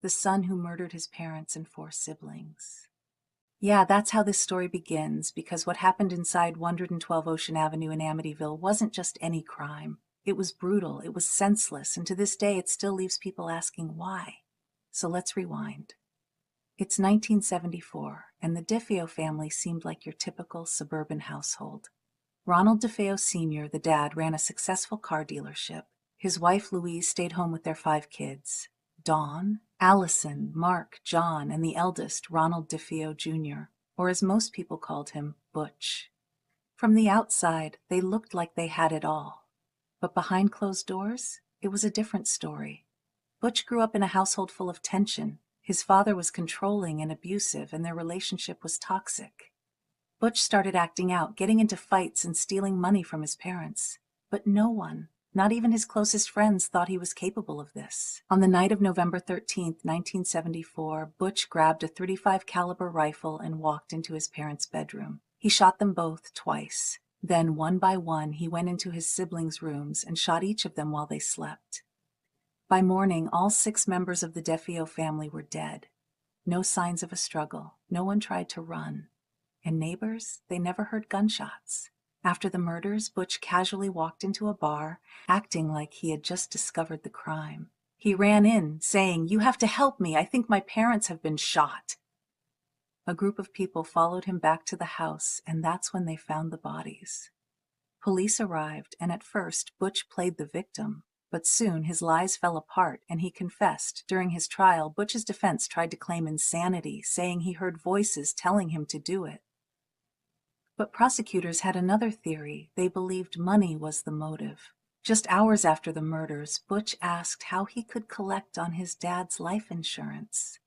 the son who murdered his parents and 4 siblings. Yeah, that's how this story begins, because what happened inside 112 Ocean Avenue in Amityville wasn't just any crime. It was brutal, it was senseless, and to this day it still leaves people asking why. So let's rewind. It's 1974, and the DeFeo family seemed like your typical suburban household. Ronald DeFeo Sr., the dad, ran a successful car dealership. His wife Louise stayed home with their 5 kids: Dawn, Allison, Mark, John, and the eldest, Ronald DeFeo Jr., or as most people called him, Butch. From the outside, they looked like they had it all. But behind closed doors, it was a different story. Butch grew up in a household full of tension. His father was controlling and abusive, and their relationship was toxic. Butch started acting out, getting into fights and stealing money from his parents. But no one, not even his closest friends, thought he was capable of this. On the night of November 13th, 1974, Butch grabbed a .35 caliber rifle and walked into his parents' bedroom. He shot them both twice. Then, one by one, he went into his siblings' rooms and shot each of them while they slept. By morning, all 6 members of the DeFeo family were dead. No signs of a struggle. No one tried to run. And neighbors, they never heard gunshots. After the murders, Butch casually walked into a bar, acting like he had just discovered the crime. He ran in, saying, "You have to help me. I think my parents have been shot." A group of people followed him back to the house, and that's when they found the bodies. Police arrived, and at first, Butch played the victim. But soon his lies fell apart and he confessed. During his trial, Butch's defense tried to claim insanity, saying he heard voices telling him to do it. But prosecutors had another theory. They believed money was the motive. Just hours after the murders, Butch asked how he could collect on his dad's life insurance.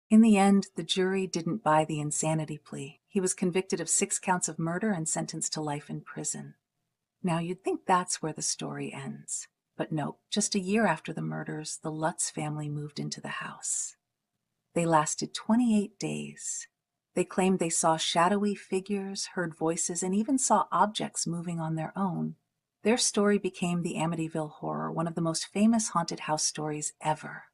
In the end, the jury didn't buy the insanity plea. He was convicted of 6 counts of murder and sentenced to life in prison. Now, you'd think that's where the story ends. But nope, just a year after the murders, the Lutz family moved into the house. They lasted 28 days. They claimed they saw shadowy figures, heard voices, and even saw objects moving on their own. Their story became the Amityville Horror, one of the most famous haunted house stories ever.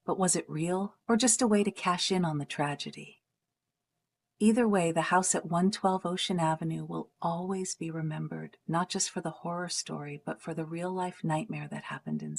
But was it real, or just a way to cash in on the tragedy? Either way, the house at 112 Ocean Avenue will always be remembered, not just for the horror story, but for the real-life nightmare that happened inside.